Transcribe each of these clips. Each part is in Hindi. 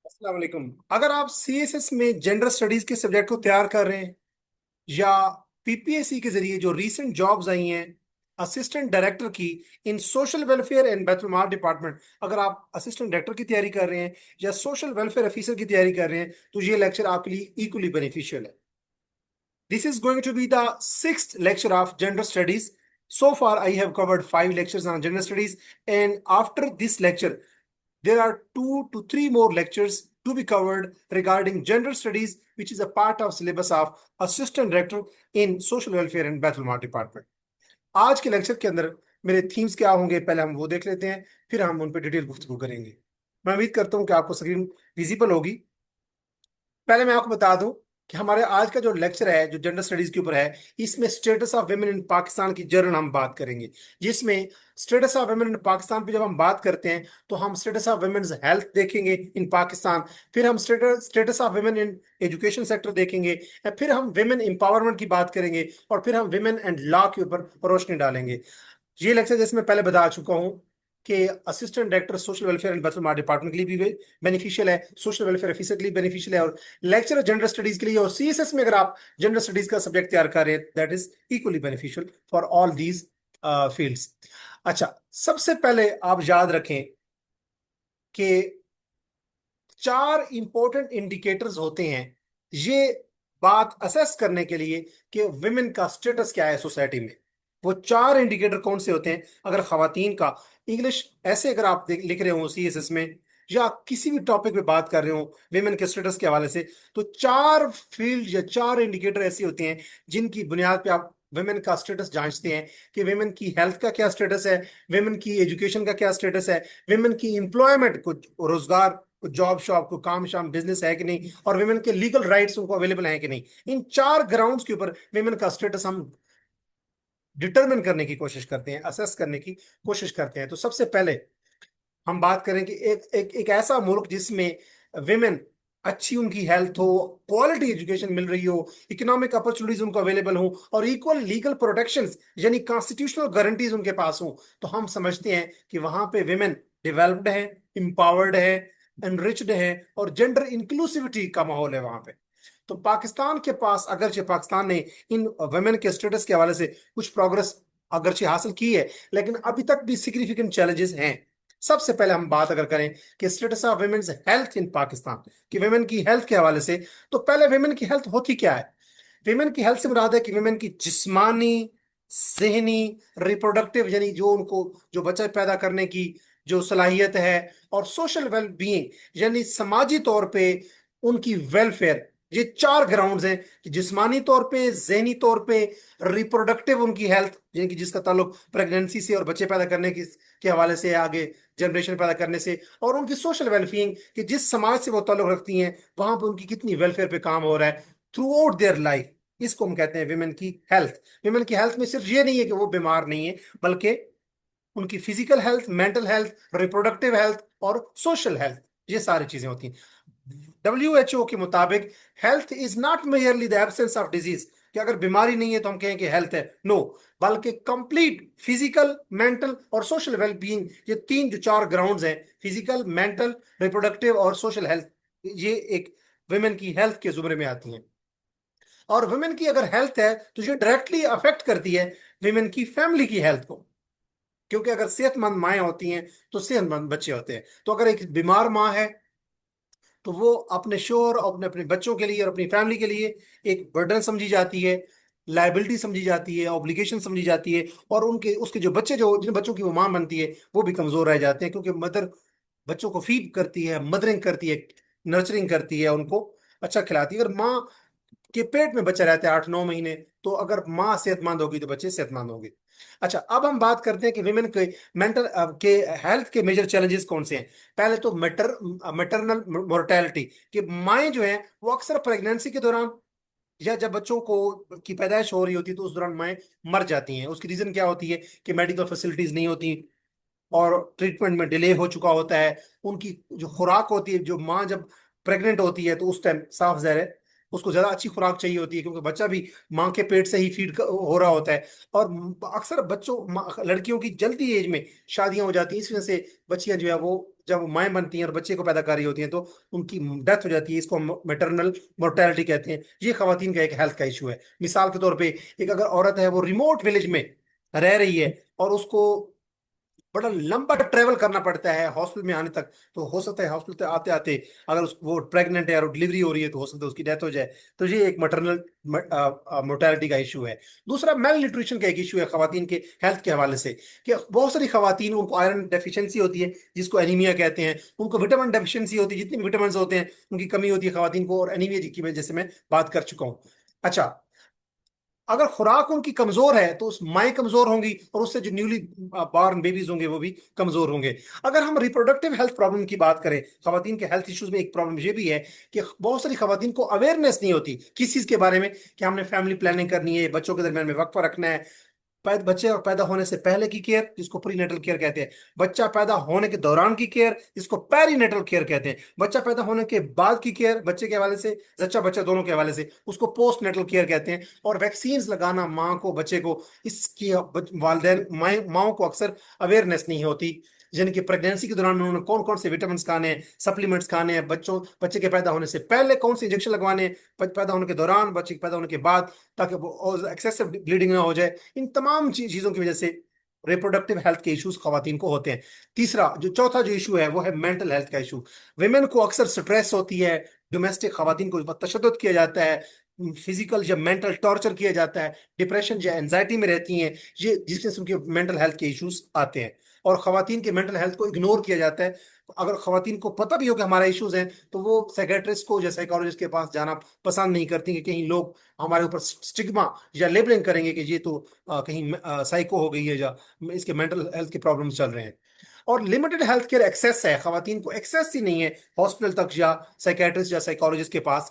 अस्सलाम वालेकुम। अगर आप सीएसएस में जेंडर स्टडीज के सब्जेक्ट को तैयार कर रहे हैं या पीपीएससी के जरिए जो रीसेंट जॉब्स आई हैं असिस्टेंट डायरेक्टर की in social welfare and Betul department, अगर आप असिस्टेंट डायरेक्टर की तैयारी कर रहे हैं या सोशल वेलफेयर ऑफिसर की तैयारी कर रहे हैं तो ये लेक्चर आपके लिए इक्वली बेनिफिशियल है। This is going to be the sixth lecture of gender studies. So far, I have covered five lectures on gender studies, and after this lecture, there are 2 to 3 more lectures to be covered regarding gender studies, which is a part of syllabus of assistant director in social welfare and Bethlehem department. आज के लेक्चर के अंदर मेरे थीम्स क्या होंगे, पहले हम वो देख लेते हैं, फिर हम उन पर डिटेल गुफ्तगू करेंगे। मैं उम्मीद करता हूँ कि आपको स्क्रीन विजिबल होगी। पहले मैं आपको बता दूं कि हमारे आज का जो लेक्चर है जो जेंडर स्टडीज के ऊपर है, इसमें status of women in Pakistan की जर्नल हम बात करेंगे। जिसमें status of women in Pakistan पे जब हम बात करते हैं तो हम स्टेटस ऑफ वुमेन्स हेल्थ देखेंगे इन पाकिस्तान, फिर हम status of women in education sector देखेंगे, या फिर हम वुमेन एम्पावरमेंट की बात करेंगे, और फिर हम वुमेन एंड लॉ के ऊपर रोशनी डालेंगे। ये लेक्चर जैसे मैं पहले बता चुका हूँ कि assistant director social welfare and birth department के लिए भी बेनिफिशियल है, सोशल वेलफेयर ऑफिसर के लिए बेनिफिशियल है, और लेक्चर जनरल स्टडीज के लिए और सीएसएस में अगर आप जनरल स्टडीज का सब्जेक्ट तैयार कर रहे हैं that is equally beneficial for all these fields. अच्छा, सबसे पहले आप याद रखें कि चार इंपॉर्टेंट इंडिकेटर्स होते हैं ये बात असेस करने के लिए कि विमेन का स्टेटस क्या है सोसाइटी में। वो चार इंडिकेटर कौन से होते हैं? अगर खवातीन का इंग्लिश ऐसे अगर आप लिख रहे हो सीएसएस में या किसी भी टॉपिक पे बात कर रहे हो विमेन के स्टेटस के हवाले से, तो चार फील्ड या चार इंडिकेटर ऐसे होते हैं जिनकी बुनियाद पे आप विमेन का स्टेटस जांचते हैं कि विमेन की हेल्थ का क्या स्टेटस है, विमेन की एजुकेशन का क्या स्टेटस है, विमेन की एम्प्लॉयमेंट को रोजगार को जॉब शॉप को काम शाम बिजनेस है कि नहीं, और विमेन के लीगल राइट्स उनको अवेलेबल हैं कि नहीं। इन चार ग्राउंड्स के ऊपर विमेन का स्टेटस हम डिटरमिन करने की कोशिश करते हैं, असेस करने की कोशिश करते हैं। तो सबसे पहले हम बात करें कि एक ऐसा मुल्क जिसमें विमेन अच्छी उनकी हेल्थ हो, क्वालिटी एजुकेशन मिल रही हो, इकोनॉमिक अपॉर्चुनिटीज उनको अवेलेबल हो, और इक्वल लीगल प्रोटेक्शंस यानी कॉन्स्टिट्यूशनल गारंटीज उनके पास हो, तो हम समझते हैं कि वहां पे विमेन डेवलप्ड है, एम्पावर्ड है, एनरिच्ड है, और जेंडर इंक्लूसिविटी का माहौल है वहां पे। तो पाकिस्तान के पास अगरचे पाकिस्तान ने इन वुमेन के स्टेटस के हवाले से कुछ प्रोग्रेस अगरचे हासिल की है, लेकिन अभी तक भी सिग्निफिकेंट चैलेंजेस हैं। सबसे पहले हम बात अगर करें कि स्टेटस ऑफ वुमेन्स हेल्थ इन पाकिस्तान, कि वुमेन की हेल्थ के हवाले से, तो पहले वुमेन की हेल्थ होती क्या है? वुमेन की हेल्थ से मुराद है कि वुमेन की जिस्मानी, जहनी, रिप्रोडक्टिव यानी जो उनको जो बच्चा पैदा करने की जो सलाहियत है, और सोशल वेल बीइंग यानी समाजी तौर पे उनकी वेलफेयर। ये चार ग्राउंड्स हैं कि जिस्मानी तौर पे, जहनी तौर पे, रिप्रोडक्टिव उनकी हेल्थ यानी कि जिसका ताल्लुक प्रेगनेंसी से और बच्चे पैदा करने की के हवाले से, आगे जनरेशन पैदा करने से, और उनकी सोशल वेलफीइंग कि जिस समाज से वो ताल्लुक रखती हैं वहां पे उनकी कितनी वेलफेयर पे काम हो रहा है थ्रू आउट देयर लाइफ। इसको हम कहते हैं विमेन की हेल्थ। विमेन की हेल्थ में सिर्फ ये नहीं है कि वो बीमार नहीं है, बल्कि उनकी physical health, mental health, reproductive health और सोशल हेल्थ, ये सारी चीजें होती हैं। WHO के मुताबिक health is not merely the absence of disease, कि अगर बीमारी नहीं है तो हम कहें कि हेल्थ है, नो, बल्कि कंप्लीट फिजिकल, मेंटल और सोशल वेल बीइंग, ये तीन जो चार ग्राउंड्स हैं, फिजिकल, मेंटल, रिप्रोडक्टिव और सोशल हेल्थ, ये एक वुमेन की हेल्थ के जुमरे में आती हैं। और वुमेन की अगर हेल्थ है तो ये डायरेक्टली अफेक्ट करती है वुमेन की फैमिली की हेल्थ को, क्योंकि अगर सेहतमंद माएँ होती हैं तो सेहतमंद बच्चे होते हैं। तो अगर एक बीमार माँ है तो वो अपने शोहर और अपने अपने बच्चों के लिए और अपनी फैमिली के लिए एक बर्डन समझी जाती है, लाइबिलिटी समझी जाती है, ऑब्लिगेशन समझी जाती है, और उनके उसके जो बच्चे, जो जिन बच्चों की वो मां बनती है, वो भी कमजोर रह जाते हैं, क्योंकि मदर बच्चों को फीड करती है, मदरिंग करती है, नर्चरिंग करती है, उनको अच्छा खिलाती है। अगर माँ के पेट में बच्चा रहता है 8-9 महीने, तो अगर माँ सेहतमंद होगी तो बच्चे सेहतमंद होंगे। अच्छा, अब हम बात करते हैं कि विमेन के मेंटल के हेल्थ के मेजर चैलेंजेस कौन से हैं। पहले तो मैटरनल मोर्टेलिटी, कि माएँ जो हैं वो अक्सर प्रेगनेंसी के दौरान या जब बच्चों को की पैदाइश हो रही होती है तो उस दौरान माएँ मर जाती हैं। उसकी रीजन क्या होती है कि मेडिकल फैसिलिटीज नहीं होती, और ट्रीटमेंट में डिले हो चुका होता है। उनकी जो खुराक होती है, जो माँ जब प्रेग्नेंट होती है तो उस टाइम साफ ज़ाहिर है उसको ज्यादा अच्छी खुराक चाहिए होती है, क्योंकि बच्चा भी माँ के पेट से ही फीड हो रहा होता है। और अक्सर लड़कियों की जल्दी एज में शादियां हो जाती हैं, इस वजह से बच्चियां जो है वो जब माएँ बनती हैं और बच्चे को पैदा कर रही होती हैं तो उनकी डेथ हो जाती है। इसको मेटरनल मोर्टेलिटी कहते हैं। ये खवातीन का एक हेल्थ का इशू है। मिसाल के तौर पे, एक अगर औरत है वो रिमोट विलेज में रह रही है और उसको बड़ा लंबा ट्रेवल करना पड़ता है हॉस्पिटल में आने तक, तो हो सकता है हॉस्पिटल तक आते आते अगर वो प्रेग्नेंट है और डिलीवरी हो रही है तो हो सकता है उसकी डेथ हो जाए। तो ये एक मटरनल मोर्टेलिटी का इशू है। दूसरा, मेल न्यूट्रिशन का एक इशू है खवातीन के हेल्थ के हवाले से, कि बहुत सारी खवातीन उनको आयरन डेफिशिएंसी होती है, जिसको एनीमिया कहते हैं। उनको विटामिन डेफिशिएंसी होती है, जितनी विटामिन होते हैं उनकी कमी होती है खवातीन को, और एनीमिया की वजह से मैं बात कर चुका हूँ। अच्छा, अगर खुराक उनकी कमजोर है तो उस माएँ कमजोर होंगी, और उससे जो न्यूली बॉर्न बेबीज होंगे वो भी कमजोर होंगे। अगर हम रिप्रोडक्टिव हेल्थ प्रॉब्लम की बात करें, खवातीन के हेल्थ इश्यूज में एक प्रॉब्लम ये भी है कि बहुत सारी खवातीन को अवेयरनेस नहीं होती किस चीज के बारे में, कि हमने फैमिली प्लानिंग करनी है, बच्चों के दरमियान में वक्फा रखना है। बच्चे और पैदा होने से पहले की केयर, जिसको प्रीनेटल केयर कहते हैं। बच्चा पैदा होने के दौरान की केयर, जिसको पेरीनेटल केयर कहते हैं। बच्चा पैदा होने के बाद की केयर, बच्चे के हवाले से, जच्चा बच्चा दोनों के हवाले से, उसको पोस्ट नेटल केयर कहते हैं। और वैक्सीन लगाना माँ को, बच्चे को, इसकी वालदेन माओ को अक्सर अवेयरनेस नहीं होती, यानी कि प्रेगनेंसी के दौरान उन्होंने कौन कौन से विटामिन खाने हैं, सप्लीमेंट्स खाने हैं, बच्चे के पैदा होने से पहले कौन से इंजेक्शन लगवाने हैं, पैदा होने के दौरान, बच्चे के पैदा होने के बाद, ताकि वो एक्सेसिव ब्लीडिंग ना हो जाए। इन तमाम चीजों की वजह से रिप्रोडक्टिव हेल्थ के इश्यूज खवातीन को होते हैं। चौथा जो इशू है वो है मेंटल हेल्थ का इशू। विमेन को अक्सर स्ट्रेस होती है, डोमेस्टिक खवातीन को तशद्दुद किया जाता है, फिजिकल या मेंटल टॉर्चर किया जाता है, डिप्रेशन या एंजाइटी में रहती हैं, ये जिससे उनके मेंटल हेल्थ के इश्यूज आते हैं। और खवातीन के मेंटल हेल्थ को इग्नोर किया जाता है। अगर खवातीन को पता भी हो कि हमारा इश्यूज हैं, तो वो साइकेट्रिस्ट को या साइकोलॉजिस्ट के पास जाना पसंद नहीं करती, कि कहीं लोग हमारे ऊपर स्टिग्मा या लेबलिंग करेंगे कि ये तो कहीं साइको हो गई है, या इसके मेंटल हेल्थ के प्रॉब्लम चल रहे हैं। और लिमिटेड हेल्थ केयर एक्सेस है, खवातीन को एक्सेस ही नहीं है हॉस्पिटल तक या साइकेट्रिस्ट या साइकोलॉजिस्ट के पास।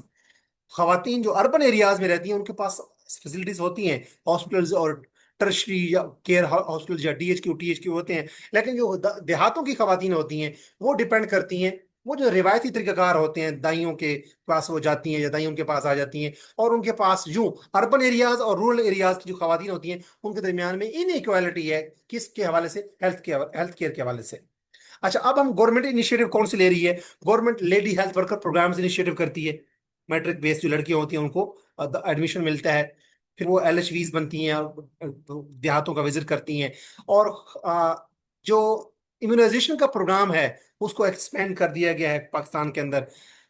खवातीन जो अर्बन एरियाज में रहती हैं उनके पास फैसिलिटीज होती हैं, हॉस्पिटल्स और टर्शरी या केयर हॉस्पिटल या डीएचक्यू टीएचक्यू होते हैं। लेकिन जो देहातों की खवातीन होती हैं वो डिपेंड करती हैं, वो जो रिवायती तरीकाकार होते हैं, दाइयों के पास वो जाती हैं या दाइयों के पास आ जाती हैं। और उनके पास यूं अर्बन एरियाज और रूरल एरियाज की जो खवातीन होती हैं उनके दरमियान में इन इक्वालिटी है, किसके हवाले से, हेल्थ केयर के हवाले से। अच्छा, अब हम गवर्नमेंट इनिशिएटिव कौन सी ले रही है। Government lady health worker programs initiative करती है। मैट्रिक बेस्ड जो लड़कियां होती हैं उनको एडमिशन मिलता है, फिर वो एलएचवीज बनती हैं और देहातों का विजिट करती हैं। और जो इम्यूनाइजेशन का प्रोग्राम है उसको एक्सपेंड कर दिया गया है पाकिस्तान के अंदर।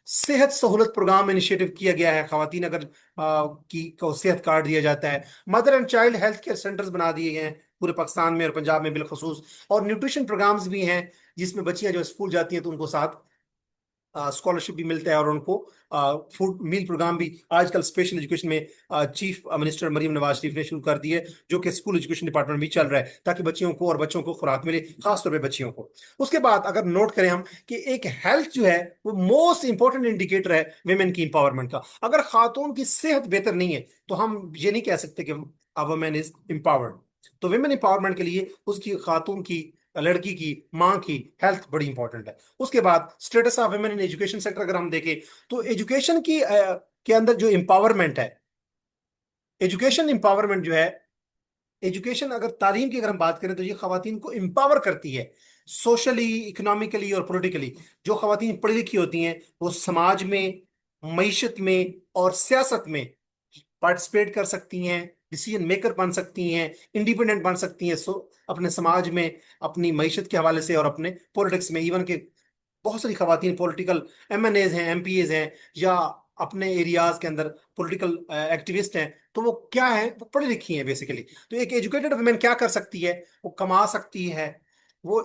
सेहत सहूलत प्रोग्राम इनिशिएटिव किया गया है, खवातीन अगर की को सेहत कार्ड दिया जाता है। Mother and child health care centres बना दिए गए हैं पूरे पाकिस्तान में और पंजाब में बिलखसूस। और न्यूट्रिशन प्रोग्राम्स भी हैं, जिसमें बच्चियां जो स्कूल जाती हैं तो उनको साथ स्कॉलरशिप भी मिलता है, और उनको फूड मील प्रोग्राम भी आजकल स्पेशल एजुकेशन में चीफ मिनिस्टर मरीम नवाज शरीफ ने शुरू कर दिए, जो कि स्कूल एजुकेशन डिपार्टमेंट भी चल रहा है, ताकि बच्चियों को और बच्चों को खुराक मिले, खासतौर पे बच्चियों को। उसके बाद अगर नोट करें हम कि एक हेल्थ जो है वो मोस्ट इंपॉर्टेंट इंडिकेटर है वेमेन की इंपावरमेंट का। अगर खातून की सेहत बेहतर नहीं है तो हम ये नहीं कह सकते कि अ वुमेन इज empowered। तो वेमेन इंपावरमेंट के लिए उसकी खातून की, लड़की की, माँ की हेल्थ बड़ी इंपॉर्टेंट है। उसके बाद status of women in education sector अगर हम देखें, तो एजुकेशन की के अंदर जो एम्पावरमेंट है, एजुकेशन एम्पावरमेंट जो है, एजुकेशन अगर तालीम की अगर हम बात करें तो ये खवातीन को एम्पावर करती है, सोशली, इकोनॉमिकली और पॉलिटिकली। जो खवातीन पढ़ी लिखी होती हैं वो समाज में, मईशत में और सियासत में पार्टिसिपेट कर सकती हैं, डिसीजन मेकर बन सकती हैं, इंडिपेंडेंट बन सकती हैं, अपने समाज में, अपनी मईशत के हवाले से और अपने पॉलिटिक्स में। इवन के बहुत सारी खवातीन पॉलिटिकल एमएनएज हैं, एमपीएज हैं, या अपने एरियाज के अंदर पॉलिटिकल एक्टिविस्ट हैं। तो वो क्या है, वो पढ़ी लिखी हैं बेसिकली। तो एक एजुकेटेड वुमेन क्या कर सकती है, वो कमा सकती है, वो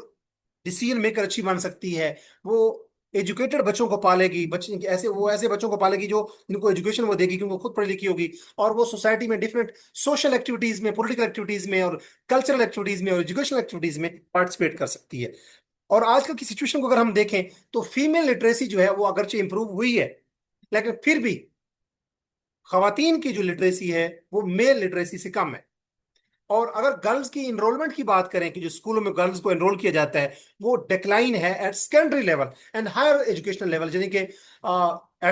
डिसीजन मेकर अच्छी बन सकती है, वो एजुकेटेड बच्चों को पालेगी, बच्चे ऐसे बच्चों को पालेगी जो इनको एजुकेशन वो देगी, क्योंकि वो खुद पढ़ी लिखी होगी। और वो सोसाइटी में डिफरेंट सोशल एक्टिविटीज में, पॉलिटिकल एक्टिविटीज में और कल्चरल एक्टिविटीज में और एजुकेशनल एक्टिविटीज में पार्टिसिपेट कर सकती है। और आजकल की सिचुएशन को अगर हम देखें तो फीमेल लिटरेसी जो है वो अगरचे इंप्रूव हुई है, लेकिन फिर भी खवातीन की जो लिटरेसी है वो मेल लिटरेसी से कम है। और अगर गर्ल्स की इनरोलमेंट की बात करें कि जो स्कूलों में गर्ल्स को एनरोल किया जाता है वो डिक्लाइन है at secondary level and higher educational level, यानी कि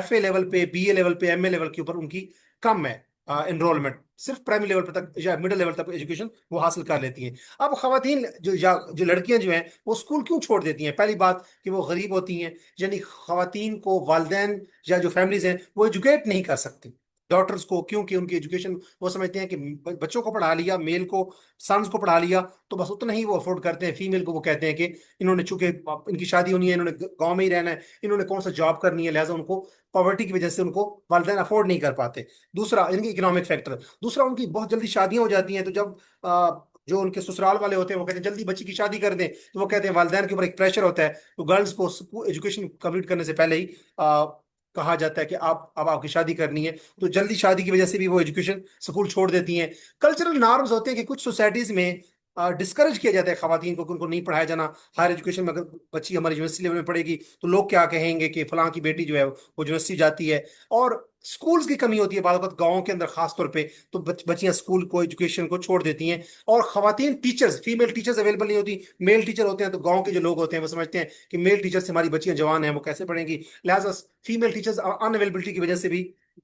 FA लेवल पे, BA लेवल पे, MA लेवल के ऊपर उनकी कम है एनरोलमेंट, सिर्फ प्राइमरी लेवल पर तक या मिडिल लेवल तक एजुकेशन वो हासिल कर लेती हैं। अब खवातीन जो लड़कियां जो हैं वो स्कूल क्यों छोड़ देती हैं? पहली बात कि वो गरीब होती हैं, यानी खवातीन को वालदेन या जो फैमिलीज हैं वो एजुकेट नहीं कर सकती डॉटर्स को, क्योंकि उनकी एजुकेशन वो समझते हैं कि बच्चों को पढ़ा लिया, मेल को, सन्स को पढ़ा लिया तो बस उतना ही वो अफोर्ड करते हैं। फीमेल को वो कहते हैं कि इन्होंने, चूंकि इनकी शादी होनी है, इन्होंने गांव में ही रहना है, इन्होंने कौन सा जॉब करनी है, लिहाजा उनको पॉवर्टी की वजह से उनको वालदेन अफोर्ड नहीं कर पाते। दूसरा इनकी इकोनॉमिक फैक्टर, दूसरा उनकी बहुत जल्दी शादियां हो जाती हैं, तो जब जो उनके ससुराल वाले होते हैं वो कहते हैं जल्दी बच्ची की शादी कर दें, तो वो कहते हैं वालदेन के ऊपर एक प्रेशर होता है, तो गर्ल्स को एजुकेशन कंप्लीट करने से पहले ही कहा जाता है कि आप अब आपकी शादी करनी है, तो जल्दी शादी की वजह से भी वो एजुकेशन स्कूल छोड़ देती हैं। कल्चरल नॉर्म्स होते हैं कि कुछ सोसाइटीज में डिस्करेज किया जाता है खवातीन को कि उनको नहीं पढ़ाया जाना। हायर एजुकेशन में अगर बच्ची हमारी यूनिवर्सिटी लेवल में पढ़ेगी तो लोग क्या कहेंगे कि फलां की बेटी जो है वो यूनिवर्सिटी जाती है। और स्कूल्स की कमी होती है बाद वक्त गाँव के अंदर खास तौर पे, तो बच्चियां स्कूल को, एजुकेशन को छोड़ देती हैं। और खवातीन टीचर्स, फीमेल टीचर्स अवेलेबल नहीं होती, मेल टीचर होते हैं, तो गाँव के जो लोग होते हैं वो समझते हैं कि मेल टीचर से हमारी बच्चियां जवान हैं, वो कैसे पढ़ेंगी, लिहाजा फीमेल टीचर्स अनअवेलेबिलिटी की वजह से भी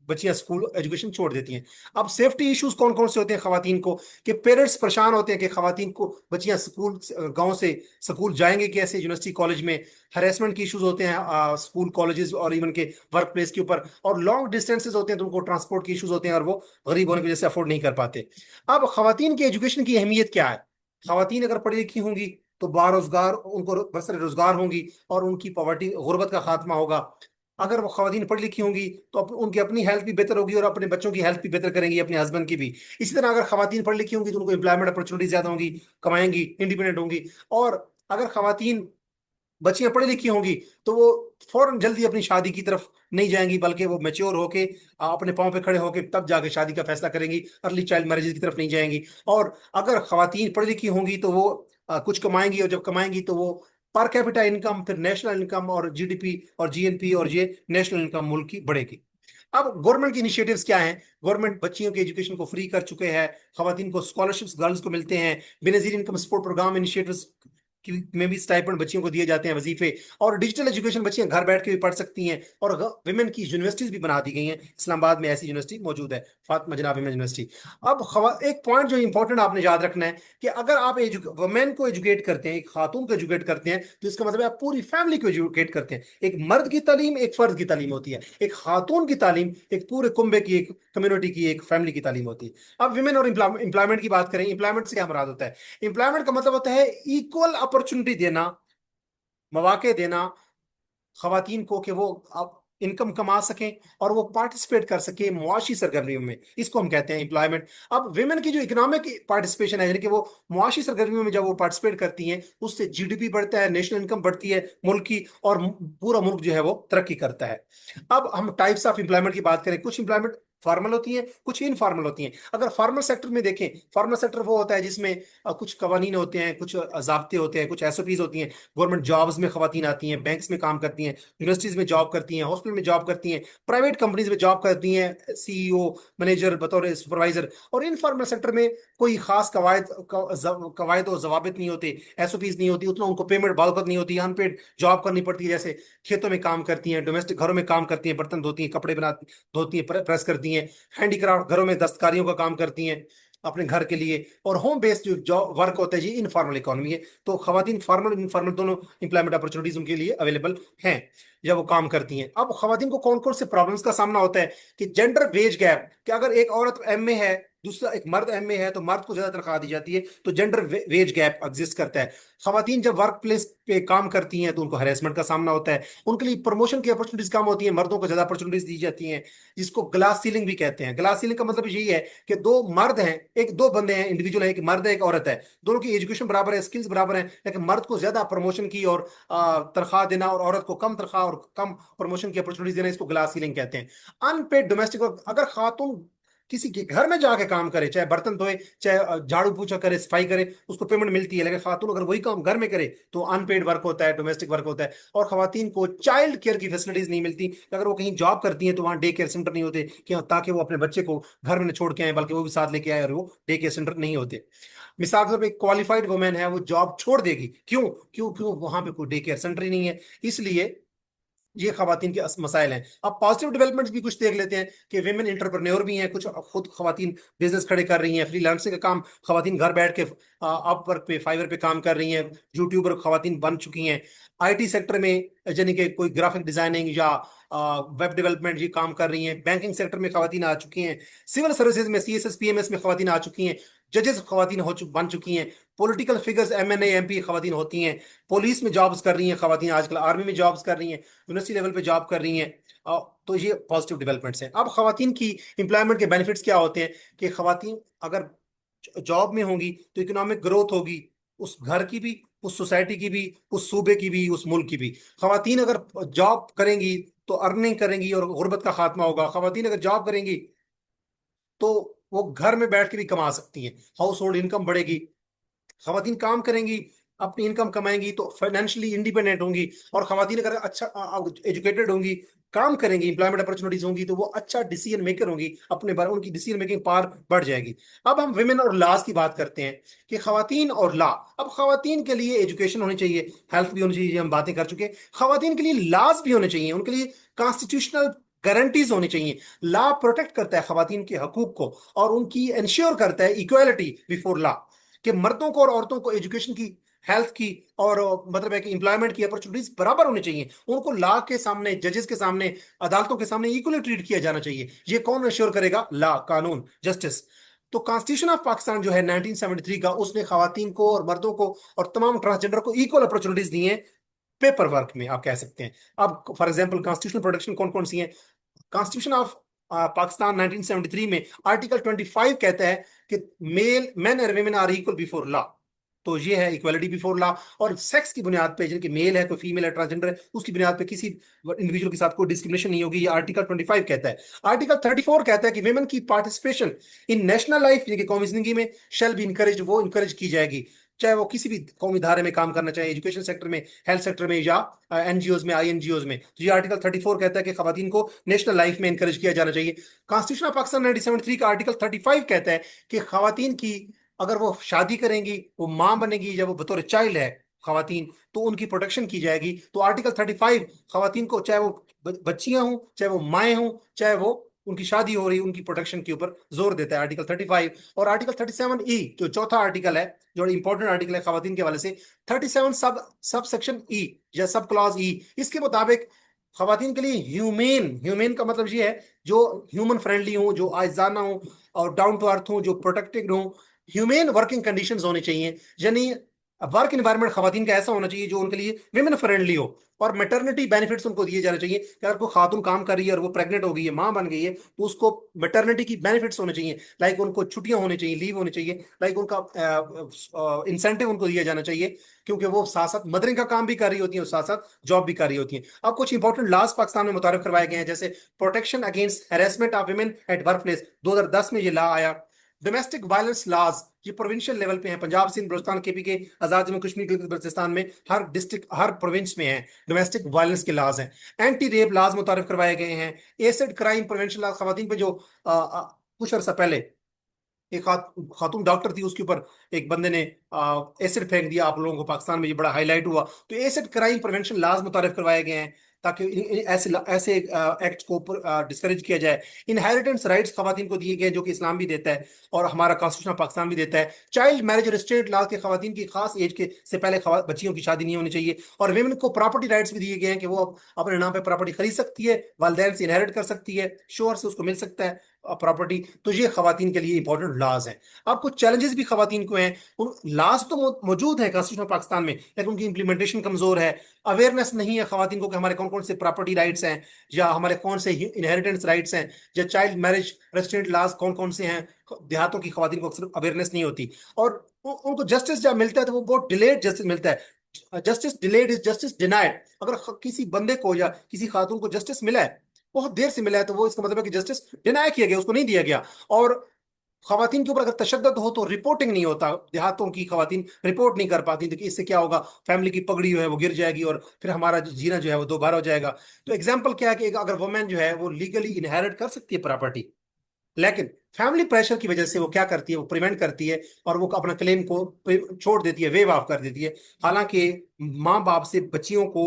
बच्चियां स्कूल एजुकेशन छोड़ देती हैं। अब सेफ्टी इश्यूज कौन कौन से होते हैं खवातीन को, कि पेरेंट्स परेशान होते हैं कि खवातीन को बच्चियां स्कूल, गांव से स्कूल जाएंगे कैसे यूनिवर्सिटी कॉलेज में। हरेसमेंट के इश्यूज होते हैं स्कूल कॉलेजेस और इवन के वर्क प्लेस के ऊपर, और लॉन्ग डिस्टेंसेज होते हैं तो उनको ट्रांसपोर्ट के इश्यूज होते हैं और वो गरीब होने की वजह से अफोर्ड नहीं कर पाते। अब खवातीन की एजुकेशन की अहमियत क्या है? खवातीन अगर पढ़ी लिखी होंगी तो बारोजगार, उनको बरसर रोजगार होंगी और उनकी पॉवर्टी, गुर्बत का खात्मा होगा। अगर वो खवातीन पढ़ी लिखी होंगी तो उनकी अपनी हेल्थ भी बेहतर होगी और अपने बच्चों की हेल्थ भी बेहतर करेंगी, अपने हस्बैंड की भी। इसी तरह अगर खवातीन पढ़ी लिखी होंगी तो उनको एम्प्लॉयमेंट अपॉर्चुनिटी ज्यादा होंगी, कमाएंगी, इंडिपेंडेंट होंगी। और अगर खवातीन बच्चियां पढ़ी लिखी होंगी तो वो फौरन जल्दी अपनी शादी की तरफ नहीं जाएंगी, बल्कि वो मैच्योर होके अपने पाँव पे खड़े होके तब जाके शादी का फैसला करेंगी, अर्ली चाइल्ड मैरिजेज की तरफ नहीं जाएंगी। और अगर खवातीन पढ़ी लिखी होंगी तो वो कुछ कमाएंगी, और जब कमाएंगी तो वो पर कैपिटा इनकम, फिर नेशनल इनकम और GDP और GNP और ये नेशनल इनकम मुल्क की बढ़ेगी। अब गवर्नमेंट की इनिशिएटिव्स क्या हैं? गवर्नमेंट बच्चियों के एजुकेशन को फ्री कर चुके हैं, खवातीन को स्कॉलरशिप्स गर्ल्स को मिलते हैं, Benazir income support program initiatives में भी स्टाइपेंड बच्चियों को दिए जाते हैं, वजीफे। और डिजिटल एजुकेशन बच्चियां घर बैठ के भी पढ़ सकती हैं, और विमेन की यूनिवर्सिटीज भी बना दी गई हैं। इस्लामाबाद में ऐसी यूनिवर्सिटी मौजूद है, फातिमा जनाब विमेन यूनिवर्सिटी। अब एक पॉइंट जो इंपॉर्टेंट आपने याद रखना है कि अगर आप वुमेन को एजुकेट करते हैं, एक खातून को एजुकेट करते हैं, तो इसका मतलब है आप पूरी फैमिली को एजुकेट करते हैं। एक मर्द की तालीम एक फर्द की तालीम होती है, एक खातून की तालीम एक पूरे कुंबे की, एक कम्युनिटी की, एक फैमिली की तालीम होती है। अब विमेन और एम्प्लॉयमेंट की बात करें, एम्प्लॉयमेंट से क्या मुराद होता है? एम्प्लॉयमेंट का मतलब होता है इक्वल अपॉर्चुनिटी देना, मौके देना खवातीन को कि वो अब इनकम कमा सकें और वो पार्टिसिपेट कर सके मुआशी सरगर्मियों में, इसको हम कहते हैं एम्प्लॉयमेंट। अब विमेन की जो इकोनॉमिक पार्टिसिपेशन है, यानी कि वो मुआशी सरगर्मियों में जब वो पार्टिसिपेट करती हैं, उससे GDP बढ़ता है, नेशनल इनकम बढ़ती है मुल्क की, और पूरा मुल्क जो है वो तरक्की करता है। अब हम टाइप्स ऑफ एम्प्लॉयमेंट की बात करें, कुछ एम्प्लॉयमेंट फॉर्मल होती हैं, कुछ इनफॉर्मल होती हैं। अगर फॉर्मल सेक्टर में देखें, फॉर्मल सेक्टर वो होता है जिसमें कुछ कवानीन होते हैं, कुछ ज़ाब्ते होते हैं, कुछ SOPs होती हैं। गवर्नमेंट जॉब्स में खवातीन आती हैं, बैंक्स में काम करती हैं, यूनिवर्सिटीज में जॉब करती हैं, हॉस्पिटल में जॉब करती हैं, प्राइवेट कंपनीज में जॉब करती हैं, CEO, मैनेजर, बतौर सुपरवाइजर। और इनफॉर्मल सेक्टर में कोई खास कवायद और जवाबित नहीं होते, SOPs नहीं होती, उतना उनको पेमेंट बावकत नहीं होती, अनपेड जॉब करनी पड़ती है। जैसे खेतों में काम करती हैं, डोमेस्टिक घरों में काम करती हैं, बर्तन धोती हैं, कपड़े बनाती धोती हैं, प्रेस करती हैं, हैंडीक्राफ्ट घरों में दस्तकारियों का काम करती हैं अपने घर के लिए। और होम बेस्ड जो जॉब वर्क होता है जी, इनफॉर्मल इकोनॉमी है। तो खवातीन फॉर्मल इनफॉर्मल दोनों इंप्लॉयमेंट अपॉर्चुनिटीज उनके लिए अवेलेबल हैं जब वो काम करती हैं। अब खवातीन को कौन कौन से प्रॉब्लम्स का सामना होता है? कि जेंडर वेज गैप, कि अगर एक औरत MA है, दूसरा एक मर्द MA है, तो मर्द को ज्यादा तनख्वाह दी जाती है, तो जेंडर वेज गैप एग्जिस्ट करता है। खवातीन जब वर्क प्लेस पे काम करती हैं तो उनको हरेसमेंट का सामना होता है, उनके लिए प्रमोशन की अपॉर्चुनिटीज कम होती हैं, मर्दों को ज्यादा अपॉर्चुनिटीज दी जाती हैं, जिसको ग्लास सीलिंग भी कहते हैं। ग्लास सीलिंग का मतलब यही है कि दो मर्द हैं, दो बंदे हैं, इंडिविजुअल है, एक मर्द है एक औरत है, दोनों की एजुकेशन बराबर है, स्किल्स बराबर है, लेकिन मर्द को ज्यादा प्रमोशन की और तनख्वाह देना, और औरत को कम तनख्वाह और कम प्रमोशन की अपॉर्चुनिटीज देना, इसको ग्लास सीलिंग कहते हैं। अनपेड डोमेस्टिक वर्क, अगर खातून किसी के घर में जाके काम करे, चाहे बर्तन धोए, चाहे झाड़ू पोछा करे, सफाई करे, उसको पेमेंट मिलती है। लेकिन खातून अगर वही काम घर में करे तो अनपेड वर्क होता है, डोमेस्टिक वर्क होता है। और खवातीन को चाइल्ड केयर की फैसिलिटीज नहीं मिलती। अगर वो कहीं जॉब करती हैं तो वहाँ डे केयर सेंटर नहीं होते कि ताकि वो अपने बच्चे को घर में न छोड़ के आए, बल्कि वो भी साथ लेके आए, और वो डे केयर सेंटर नहीं होते। मिसाल के तौर पर क्वालिफाइड वुमेन है, वो जॉब छोड़ देगी, क्यों? क्यों क्यों वहां पे कोई डे केयर सेंटर ही नहीं है। इसलिए ये खवातीन के मसाइल हैं। अब पॉजिटिव डेवलपमेंट्स भी कुछ देख लेते हैं कि वेमेन एंटरप्रेन्योर भी हैं, कुछ खुद खवातीन बिजनेस खड़े कर रही हैं, फ्रीलांसिंग का काम खवातीन घर बैठ के अपवर्क पे, फाइवर पे काम कर रही हैं, यूट्यूबर खवातीन बन चुकी हैं। आईटी सेक्टर में यानी कि कोई ग्राफिक डिजाइनिंग या वेब डेवलपमेंट ये काम कर रही हैं। बैंकिंग सेक्टर में खवातीन आ चुकी हैं। सिविल सर्विसेज में सीएसएस पीएमएस में खवातीन आ चुकी हैं। जजेस खवातीन बन चुकी हैं। पॉलिटिकल फिगर्स एमएनए एमपी खवातीन होती हैं। पुलिस में जॉब्स कर रही हैं खवातीन, आजकल आर्मी में जॉब्स कर रही हैं, यूनिवर्सिटी लेवल पे जॉब कर रही हैं। तो ये पॉजिटिव डेवलपमेंट्स हैं। अब खवातीन की एम्प्लॉयमेंट के बेनिफिट्स क्या होते हैं कि खवातीन अगर जॉब में होंगी तो इकोनॉमिक ग्रोथ होगी, उस घर की भी, उस सोसाइटी की भी, उस सूबे की भी, उस मुल्क की भी। खवातीन अगर जॉब करेंगी तो अर्निंग करेंगी और गुर्बत का खात्मा होगा। खवातीन अगर जॉब करेंगी तो वो घर में बैठ के भी कमा सकती हैं, हाउस होल्ड इनकम बढ़ेगी। खवातीन काम करेंगी, अपनी इनकम कमाएंगी तो फाइनेंशियली इंडिपेंडेंट होंगी। और खवातीन अगर अच्छा एजुकेटेड होंगी, काम करेंगी, इंप्लॉयमेंट अपॉर्चुनिटीज होंगी, तो वो अच्छा डिसीजन मेकर होंगी, अपने बारे उनकी डिसीजन मेकिंग पावर बढ़ जाएगी। अब हम विमेन और लॉज की बात करते हैं कि खवातीन और लॉ। अब खवातीन के लिए एजुकेशन होनी चाहिए, हेल्थ भी होनी चाहिए, ये हम बातें कर चुके हैं। खवातीन के लिए लॉज भी होने चाहिए, उनके लिए कॉन्स्टिट्यूशनल गारंटीज होनी चाहिए। लॉ प्रोटेक्ट करता है खवातीन के हकूक को और उनकी इंश्योर करता है इक्वालिटी बिफोर लॉ, कि मर्दों को और औरतों को एजुकेशन की, हेल्थ की और मतलब है कि एम्प्लॉयमेंट की अपॉर्चुनिटीज बराबर होनी चाहिए। उनको लॉ के सामने, जजेस के सामने, अदालतों के सामने इक्वली ट्रीट किया जाना चाहिए। ये कौन इंश्योर करेगा? लॉ, कानून, जस्टिस। तो कॉन्स्टिट्यूशन ऑफ पाकिस्तान जो है 1973 का, उसने खवातीन को और मर्दों को और तमाम ट्रांसजेंडर को इक्वल अपॉर्चुनिटीज दी हैं पेपर वर्क में, आप कह सकते हैं। अब फॉर एग्जांपल कॉन्स्टिट्यूशनल प्रोटेक्शन कौन कौन सी है? कॉन्स्टिट्यूशन ऑफ पाकिस्तान 1973 में आर्टिकल 25 कहता है कि मेल मेन और women are equal before law. तो ये है इक्वालिटी बिफोर लॉ। और सेक्स की बुनियाद पे, जिनकी मेल है, कोई फीमेल है, ट्रांसजेंडर है, उसकी बुनियाद पे किसी इंडिविजुअल के साथ कोई डिस्क्रिमिनेशन नहीं होगी, ये आर्टिकल 25 कहता है। आर्टिकल 34 कहता है कि वेमेन की पार्टिसिपेशन इन नेशनल लाइफ, यानी कि कौमी जिंदगी में, शेल बी इनकरेज, वो इनकरेज की जाएगी, चाहे वो किसी भी कौमी धारे में काम करना चाहे, एजुकेशन सेक्टर में, हेल्थ सेक्टर में, या एनजीओज में, आईएनजीओज में। तो ये आर्टिकल 34 कहता है कि खवातीन को नेशनल लाइफ में इंकरेज किया जाना चाहिए। कॉन्स्टिट्यूशन ऑफ पाकिस्तान 1973 का आर्टिकल 35 कहता है कि खवातीन की अगर वो शादी करेंगी, वो मां बनेगी, जब वो बतौर चाइल्ड है खवातीन, तो उनकी प्रोटेक्शन की जाएगी। तो आर्टिकल 35 खवातीन को, चाहे वो बच्चियां हों, चाहे वो माएँ हों, चाहे वो उनकी शादी हो रही, उनकी प्रोटेक्शन के ऊपर जोर देता है आर्टिकल 35। और आर्टिकल 37 जो चौथा आर्टिकल है, जो इंपॉर्टेंट आर्टिकल है खवातीन के हवाले से, 37 सब सेक्शन ई या सब क्लॉज ई, इसके मुताबिक खवातीन के लिए ह्यूमेन, ह्यूमेन का मतलब ये है जो ह्यूमन फ्रेंडली हो, जो आइजाना हो और डाउन टू अर्थ हो, जो प्रोटेक्टेड हो, ह्यूमेन वर्किंग कंडीशंस होनी चाहिए। यानी वर्क इन्वायरमेंट खवातीन का ऐसा होना चाहिए जो उनके लिए विमेन फ्रेंडली हो। और मैटरनिटी बेनिफिट्स उनको दिए जाने चाहिए कि अगर कोई खातून काम कर रही है और वो प्रेग्नेंट हो गई है, मां बन गई है, तो उसको मैटरनिटी की बेनिफिट्स होने चाहिए। लाइक उनको छुट्टियां होनी चाहिए, लीव होनी चाहिए, लाइक उनका इंसेंटिव उनको दिया जाना चाहिए, क्योंकि वो साथ साथ मदरिंग का काम भी कर रही होती है और साथ साथ जॉब भी कर रही होती है। अब कुछ इंपॉर्टेंट लॉज पाकिस्तान में मुतारिफ करवाए गए हैं, जैसे protection against harassment of women at work place, 2010 में ये लॉ आया। डोमेस्टिक वायलेंस लॉज, ये प्रोविंशियल लेवल पे है, पंजाब, सिंध, बलूचिस्तान, केपी के, आजाद जम्मू कश्मीर, गिलगित बल्तिस्तान में, हर डिस्ट्रिक्ट, हर प्रोविंस में है डोमेस्टिक वायलेंस के लॉज हैं। एंटी रेप लॉज मुतारिफ करवाए गए हैं। एसिड क्राइम प्रिवेंशन लॉज, खवातीन पे जो कुछ अर्सा पहले एक खातून डॉक्टर थी, उसके ऊपर एक बंदे ने एसिड फेंक दिया, आप लोगों को पाकिस्तान में ये बड़ा हाईलाइट हुआ। तो एसिड क्राइम प्रिवेंशन लॉज मुतारिफ करवाए गए हैं ताकि ऐसे ऐसे एक्ट को डिस्करेज किया जाए। इनहेरिटेंस राइट्स खवातीन को दिए गए जो कि इस्लाम भी देता है और हमारा कॉन्स्टिट्यूशन पाकिस्तान भी देता है। चाइल्ड मैरिज रिस्ट्रेंट लॉ के खवातीन की खास एज के से पहले बच्चियों की शादी नहीं होनी चाहिए। और वेमेन को प्रॉपर्टी राइट्स भी दिए गए हैं कि वो अपने नाम पे प्रॉपर्टी खरीद सकती है, वालदैन से इनहेरिट कर सकती है, शोहर से उसको मिल सकता है प्रॉपर्टी। तो ये खवातीन के लिए इंपॉर्टेंट लॉज हैं। अब कुछ चैलेंजेस भी खवातीन को हैं। उन लॉज तो मौजूद है कॉन्स्टिट्यूशन पाकिस्तान में, लेकिन उनकी इंप्लीमेंटेशन कमजोर है। अवेयरनेस नहीं है खवातीन को कि हमारे कौन कौन से प्रॉपर्टी राइट्स हैं, या हमारे कौन से इनहेरिटेंस राइट्स हैं, या चाइल्ड मैरिज रेस्ट्रिक्ट लॉज कौन कौन से हैं। देहातों की खवातीन को अक्सर अवेयरनेस नहीं होती। और उनको जस्टिस जब मिलता है तो वो बहुत डिलेड जस्टिस मिलता है। Justice delayed is justice denied. अगर किसी बंदे को या किसी खातून को जस्टिस मिला है, बहुत देर से मिला है, तो वो इसका मतलब है कि जस्टिस डिनाई किया गया, उसको नहीं दिया गया। और खवातीन के ऊपर अगर तशद्दुद हो तो रिपोर्टिंग नहीं होता, देहातों की खवातीन रिपोर्ट नहीं कर पाती, तो कि इससे क्या होगा, फैमिली की पगड़ी जो है वो गिर जाएगी और फिर हमारा जीना जो है वो दोबारा हो जाएगा। तो एग्जाम्पल क्या है कि अगर वुमेन जो है वो लीगली इनहेरिट कर सकती है प्रॉपर्टी, लेकिन फैमिली प्रेशर की वजह से वो क्या करती है, वो प्रिवेंट करती है और वो अपना क्लेम को छोड़ देती है, वेव ऑफ कर देती है। हालांकि माँ बाप से बच्चियों को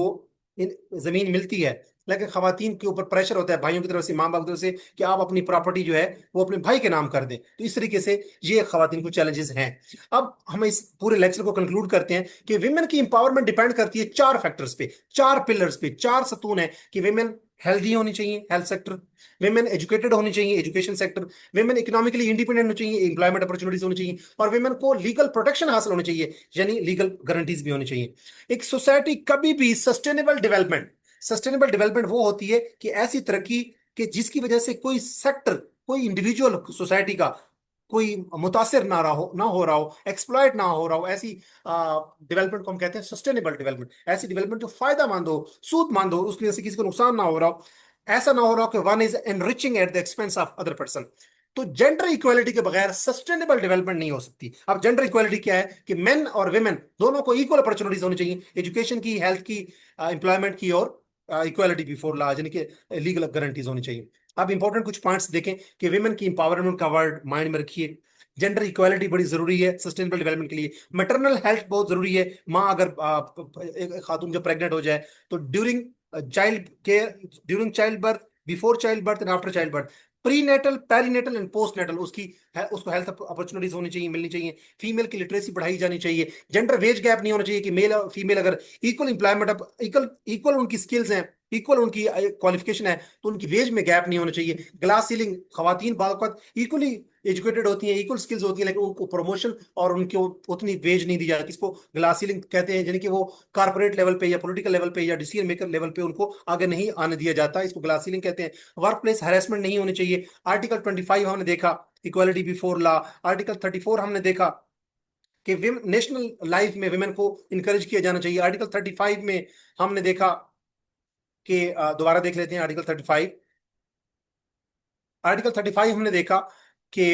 जमीन मिलती है, लेकिन खवातीन के ऊपर प्रेशर होता है भाइयों की तरफ से, माँ बाप की तरफ से, कि आप अपनी प्रॉपर्टी जो है वो अपने भाई के नाम कर दें। तो इस तरीके से ये खवातीन को चैलेंजेस हैं। अब हम इस पूरे लेक्चर को कंक्लूड करते हैं कि विमेन की इंपावरमेंट डिपेंड करती है चार फैक्टर्स पे, चार पिलर्स पे, चार सतून है कि विमेन हेल्दी होनी चाहिए, हेल्थ सेक्टर, विमेन एजुकेटेड होनी चाहिए, education sector, women economically independent होनी चाहिए, एम्प्लॉयमेंट अपॉर्चुनिटीज होनी चाहिए, और विमेन को लीगल प्रोटेक्शन हासिल होनी चाहिए, यानी लीगल गारंटीज भी होनी चाहिए। एक सोसाइटी कभी भी सस्टेनेबल डेवलपमेंट वो होती है कि ऐसी तरक्की कि जिसकी वजह से कोई सेक्टर, कोई इंडिविजुअल सोसाइटी का कोई मुतासिर ना हो रहा हो, एक्सप्लॉयट ना हो रहा हो, ऐसी डेवलपमेंट को हम कहते हैं सस्टेनेबल डेवलपमेंट। ऐसी डेवलपमेंट जो फायदामंद हो, सूदमंद हो, उसकी वजह से किसी को नुकसान ना हो रहा हो, ऐसा ना हो रहा हो कि one is enriching at the expense of other person. तो जेंडर इक्वालिटी के बगैर सस्टेनेबल डेवलपमेंट नहीं हो सकती। अब जेंडर इक्वालिटी क्या है कि मेन और वेमेन दोनों को इक्वल अपॉर्चुनिटीज होनी चाहिए, एजुकेशन की, हेल्थ की, एम्प्लॉयमेंट की, और इक्वालिटी बिफोर लॉ, यानी कि लीगल गारंटीज होनी चाहिए। अब इंपॉर्टेंट कुछ पॉइंट्स देखें कि विमेन की इंपावरमेंट का वर्ड माइंड में रखिए। जेंडर इक्वालिटी बड़ी जरूरी है सस्टेनेबल डेवलपमेंट के लिए। मैटरनल हेल्थ बहुत जरूरी है। माँ अगर एक खातून जब प्रेग्नेंट हो जाए तो during child care, during child birth, before child birth and after child birth, pre natal, perinatal and post natal, उसको हेल्थ अपॉर्चुनिटीज होनी चाहिए, मिलनी चाहिए। फीमेल की लिटरेसी बढ़ाई जानी चाहिए। जेंडर वेज गैप नहीं होना चाहिए कि मेल और फीमेल अगर इक्वल इंप्लॉयमेंट, अब इक्वल इक्वल उनकी स्किल्स हैं, इक्वल उनकी क्वालिफिकेशन है, तो उनकी वेज में गैप नहीं होना चाहिए। ग्लास सीलिंग, खवातीन बात इक्वली एजुकेटेड होती हैं, इक्वल स्किल्स होती हैं, लेकिन उनको प्रमोशन और उनको उतनी वेज नहीं दी जाती। इसको ग्लास सीलिंग कहते हैं, यानी कि वो कारपोरेट लेवल पे या पॉलिटिकल लेवल पे या डिसीजन मेकर लेवल पे उनको आगे नहीं आने दिया जाता, इसको ग्लास सीलिंग कहते हैं। वर्क प्लेस हरेसमेंट नहीं होनी चाहिए। आर्टिकल 25 हमने देखा, इक्वालिटी बिफोर लॉ। आर्टिकल 34 हमने देखा कि नेशनल लाइफ में विमेन को इंकरेज किया जाना चाहिए। आर्टिकल 35 में हमने देखा कि दोबारा देख लेते हैं आर्टिकल 35। आर्टिकल 35 हमने देखा कि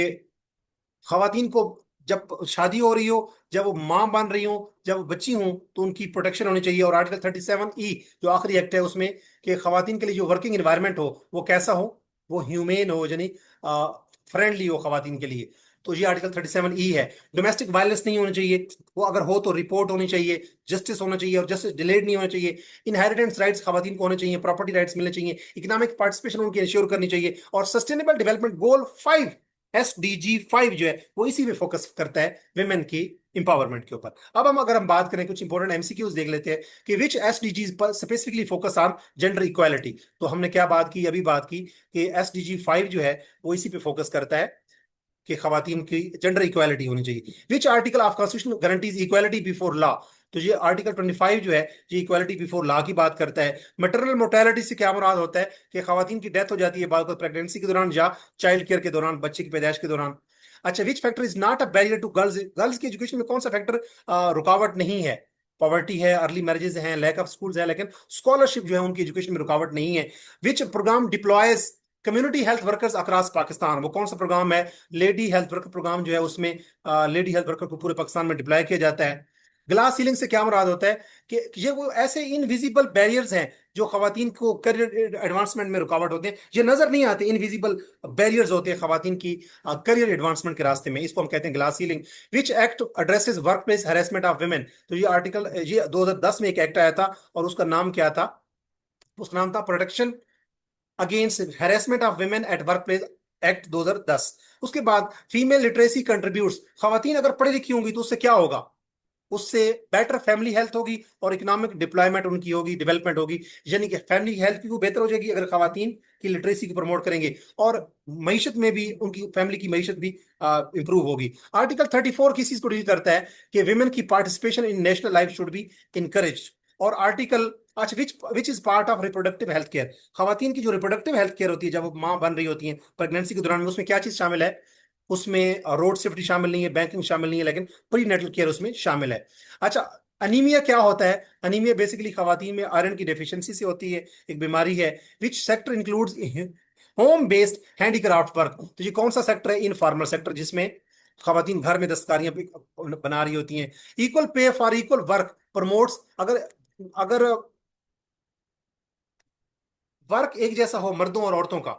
खवातीन को जब शादी हो रही हो, जब वो मां बन रही हो, जब वो बच्ची हो, तो उनकी प्रोटेक्शन होनी चाहिए। और आर्टिकल 37 जो आखिरी एक्ट है उसमें, कि खवातीन के लिए जो वर्किंग एनवायरनमेंट हो वो कैसा हो, वो ह्यूमेन हो, यानी फ्रेंडली हो खवातीन के लिए। तो ये आर्टिकल 37 है। डोमेस्टिक वायलेंस नहीं होनी चाहिए, वो अगर हो तो रिपोर्ट होनी चाहिए, जस्टिस होना चाहिए और जस्टिस डिलेड नहीं होना चाहिए। इनहेरिटेंस राइट्स खवातीन को होने चाहिए, प्रॉपर्टी राइट्स मिलने चाहिए, इकोनॉमिक पार्टिसिपेशन उनकी इंश्योर करनी चाहिए। और सस्टेनेबल डेवलपमेंट गोल 5, SDG 5 जो है वो इसी में फोकस करता है, विमेन की इंपावरमेंट के ऊपर। अब हम अगर हम बात करें, कुछ इंपॉर्टेंट एमसीक्यूज देख लेते हैं कि विच SDGs पर specifically focus on gender equality. तो हमने क्या बात की, अभी बात की कि SDG 5 जो है वो इसी पे फोकस करता है कि खवातीन की जेंडर इक्वालिटी होनी चाहिए। Which article of constitution guarantees equality before law. तो ये आर्टिकल 25 जो है ये इक्वालिटी बिफोर लॉ की बात करता है। मैटरनल मोर्टेलिटी से क्या मुराद होता है कि खवातीन की डेथ हो जाती है बाद प्रेगनेंसी के दौरान या चाइल्ड केयर के दौरान, बच्चे की पैदाइश के दौरान। अच्छा, which factor is not a barrier to girls. Girls की एजुकेशन में कौन सा फैक्टर रुकावट नहीं है। पॉवर्टी है, अर्ली मैरिजेस हैं, लैक ऑफ स्कूल्स है, लेकिन स्कॉलरशिप जो है उनकी एजुकेशन में रुकावट नहीं है। विच programme deploys community health workers across Pakistan. वो कौन सा प्रोग्राम है, लेडी हेल्थ वर्कर प्रोग्राम जो है, उसमें लेडी हेल्थ वर्कर को पूरे पाकिस्तान में डिप्लॉय किया जाता है। ग्लास सीलिंग से क्या मुराद होता है कि ये वो ऐसे इनविजिबल बैरियर्स हैं जो खवातीन को करियर एडवांसमेंट में रुकावट होते हैं। ये नजर नहीं आते, इनविजिबल बैरियर्स होते हैं खवातीन की करियर एडवांसमेंट के रास्ते में, इसको हम कहते हैं glass ceiling. Which act addresses work place harassment of women. तो ये आर्टिकल, ये 2010 में एक एक्ट आया था और उसका नाम क्या था, उसका नाम था protection against harassment of women at work place act 2010। उसके बाद फीमेल लिटरेसी कंट्रीब्यूट्स, खवातीन अगर पढ़ी लिखी होंगी तो उससे क्या होगा, उससे बेटर फैमिली हेल्थ होगी और इकोनॉमिक डिप्लॉयमेंट उनकी होगी, डेवलपमेंट होगी। यानी कि फैमिली हेल्थ की वो बेहतर हो जाएगी अगर खवातीन की लिटरेसी को प्रमोट करेंगे, और मीशत में भी उनकी फैमिली की मीशत भी इंप्रूव होगी। आर्टिकल 34 किस चीज को डील करता है कि विमेन की participation in national life should be encourage. और आर्टिकल, अच्छा, which which is part of reproductive health care. खवातीन की जो रिप्रोडक्टिव हेल्थ केयर होती है जब वो माँ बन रही होती है प्रेगनेंसी के दौरान में, उसमें क्या चीज शामिल है, उसमें रोड सेफ्टी शामिल नहीं है, बैंकिंग शामिल नहीं है, लेकिन प्री नेटल केयर उसमें शामिल है। अच्छा, अनीमिया क्या होता है? अनीमिया बेसिकली खवातीन में आयरन की डेफिशिएंसी से होती है, एक बीमारी है। Which sector includes home based handicraft work. तो ये कौन सा सेक्टर है? इनफॉर्मल सेक्टर, जिसमें खवातीन घर में दस्तकारियां बना रही होती हैं। Equal pay for equal work promotes, अगर अगर वर्क एक जैसा हो मर्दों और औरतों का,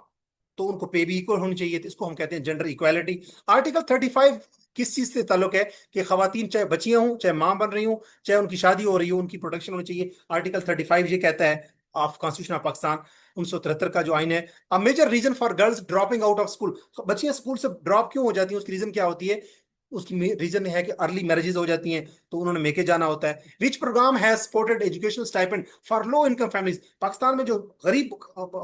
तो उनको पे भी इक्वल होनी चाहिए। तो इसको हम कहते हैं जेंडर इक्वालिटी। आर्टिकल 35 किस चीज से ताल्लुक है? कि खवातीन चाहे बच्चियां हों, चाहे मां बन रही हों, चाहे उनकी शादी हो रही हो, उनकी प्रोटेक्शन होनी चाहिए। आर्टिकल 35 ये कहता है ऑफ कॉन्स्टिट्यूशन ऑफ पाकिस्तान, 1973 का जो आइन है। A major reason for girls dropping out of school, बच्चियां स्कूल से ड्रॉप क्यों हो जाती हैं, उसकी रीजन क्या होती है? उसकी रीजन है कि अर्ली मैरिजेस हो जाती हैं, तो उन्होंने मेके जाना होता है। विच programme has supported educational stipend for low income families, Pakistan में जो गरीब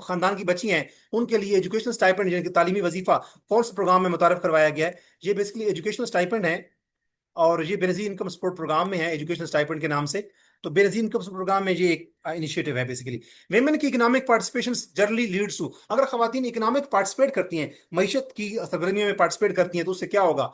खानदान की बच्ची हैं उनके लिए एजुकेशनल स्टाइपेंड यानी कि तालीमी वजीफा कौन से प्रोग्राम में मुतारफ करवाया गया है? ये बेसिकली एजुकेशनल स्टाइपेंड है, और ये बेनजीर इनकम सपोर्ट प्रोग्राम में है, एजुकेशनल स्टाइपेंड के नाम से। तो बेनजीर इनकम सपोर्ट प्रोग्राम में ये एक इनिशिएटिव है बेसिकली। वेमेन की economic participation generally leads to, अगर खवातीन इकोनॉमिक पार्टिसिपेट करती हैं, मईशत की सरगर्मियों में पार्टिसिपेट करती हैं, तो उससे क्या होगा?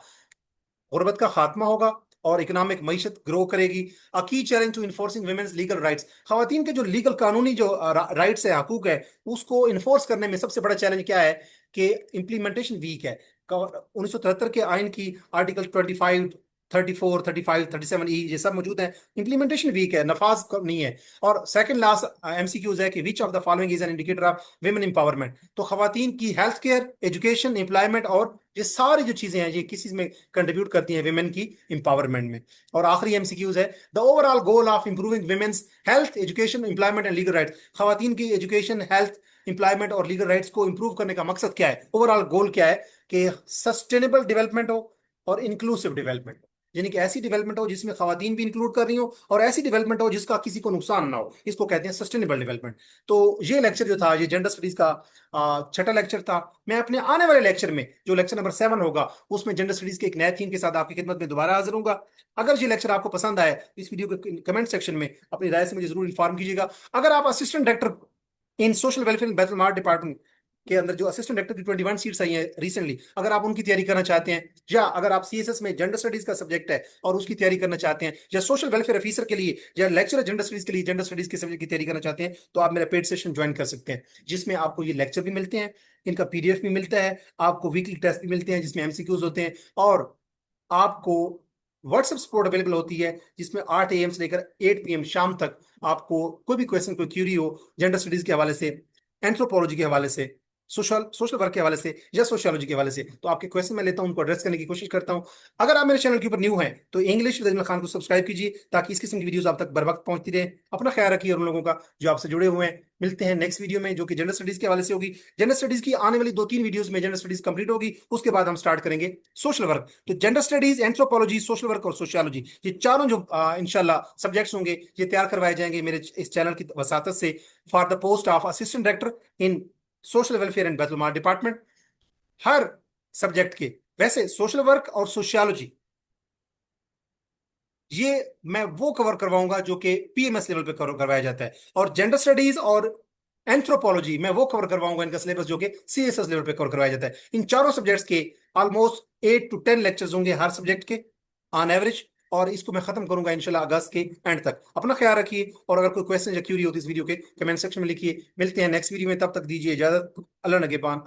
गुर्बत का खात्मा होगा और इकोनॉमिक मईशत ग्रो करेगी। A key challenge to enforcing women's legal rights, खवातीन के जो लीगल कानूनी जो राइट्स है, हकूक है, उसको इन्फोर्स करने में सबसे बड़ा चैलेंज क्या है? कि इम्प्लीमेंटेशन वीक है। 1973 के आइन की आर्टिकल 25, 34, 35, 37 ये सब मौजूद है, इंप्लीमेंटेशन वीक है, नफाज नहीं है। और सेकंड लास्ट एमसीक्यूज है कि which of the following is an indicator of women empowerment. तो खवातीन की हेल्थ केयर, एजुकेशन, एम्प्लॉयमेंट और ये सारी जो चीजें हैं, ये किस चीज में कंट्रीब्यूट करती हैं? विमेन की एम्पावरमेंट में। और आखिरी एमसीक्यूज है, the overall goal of improving women's health, education, employment and legal rights. खवातीन की एजुकेशन, हेल्थ, एम्प्लॉयमेंट और लीगल राइट्स को इंप्रूव करने का मकसद क्या है? ओवरऑल गोल क्या है? कि सस्टेनेबल डेवलपमेंट हो और इंक्लूसिव डेवलपमेंट हो, यानी कि ऐसी डेवलपमेंट हो जिसमें खवातीन भी इंक्लूड कर रही हो, और ऐसी डेवलपमेंट हो जिसका किसी को नुकसान ना हो, इसको कहते हैं सस्टेनेबल डेवलपमेंट। तो ये लेक्चर जो था, ये जेंडर स्टडीज का छठा लेक्चर था। मैं अपने आने वाले लेक्चर में, जो लेक्चर नंबर 7 होगा, उसमें जेंडर स्टडीज के एक नए थीम के साथ आपकी खिदमत में दोबारा हाजिर होऊंगा। अगर ये लेक्चर आपको पसंद आए, इस वीडियो के कमेंट सेक्शन में अपनी राय से मुझे जरूर इन्फॉर्म कीजिएगा। अगर आप assistant director in social welfare Betul mall department के अंदर जो असिस्टेंट डायरेक्टर की 21 सीट्स आई हैं रिसेंटली, अगर आप उनकी तैयारी करना चाहते हैं, या अगर आप सीएसएस में जेंडर स्टडीज का सब्जेक्ट है और उसकी तैयारी करना चाहते हैं, या सोशल वेलफेयर ऑफिसर के लिए या लेक्चरर जेंडर स्टडीज के लिए जेंडर स्टडीज के सब्जेक्ट की तैयारी करना चाहते हैं, तो आप मेरा पेड सेशन ज्वाइन कर सकते हैं, जिसमें आपको ये लेक्चर भी मिलते हैं, इनका पीडीएफ भी मिलता है, आपको वीकली टेस्ट भी मिलते हैं जिसमें एमसीक्यूज होते हैं, और आपको व्हाट्सएप सपोर्ट अवेलेबल होती है, जिसमें 8 AM से लेकर 8 PM शाम तक आपको कोई भी क्वेश्चन, कोई क्यूरी हो जेंडर स्टडीज के हवाले से, एंथ्रोपोलॉजी के हवाले से, सोशल सोशल वर्क के हवाले से, या सोशियोलॉजी के हवाले से, तो आपके क्वेश्चन मैं लेता हूं, उनको एड्रेस करने की कोशिश करता हूं। अगर आप मेरे चैनल के ऊपर न्यू हैं, तो इंग्लिश विद अजमल खान को सब्सक्राइब कीजिए, ताकि इस किस्म की वीडियोस आप तक बर वक्त पहुंचती रहे। अपना ख्याल रखिए, और उन लोगों का जो आपसे जुड़े हुए हैं। मिलते हैं नेक्स्ट वीडियो में, जो कि जेंडर स्टडीज के हवाले से होगी। जेंडर स्टडीज की आने वाली 2-3 वीडियोस में जेंडर स्टडीज कंप्लीट होगी, उसके बाद हम स्टार्ट करेंगे सोशल वर्क। तो gender studies, anthropology, social work और सोशियोलॉजी, ये चारों जो इंशाल्लाह सब्जेक्ट्स होंगे, ये तैयार करवाए जाएंगे मेरे इस चैनल की वसातत से, for the post of assistant director in social welfare and Betul mall department, her subject के। वैसे सोशल वर्क और सोशियोलॉजी ये मैं वो कवर करवाऊंगा जो कि पीएमएस लेवल पे कवर करवाया जाता है, और जेंडर स्टडीज और एंथ्रोपोलॉजी मैं वो कवर करवाऊंगा, इनका सिलेबस जो कि सीएसएस लेवल पे कवर करवाया जाता है। इन चारों सब्जेक्ट्स के ऑलमोस्ट 8 to 10 लेक्चर्स होंगे हर सब्जेक्ट के ऑन एवरेज, और इसको मैं खत्म करूंगा इंशाल्लाह अगस्त के एंड तक। अपना ख्याल रखिए, और अगर कोई क्वेश्चन या क्यूरी हो तो इस वीडियो के कमेंट सेक्शन में लिखिए। मिलते हैं नेक्स्ट वीडियो में, तब तक दीजिए इजाजत। अल्लाह नगेबान।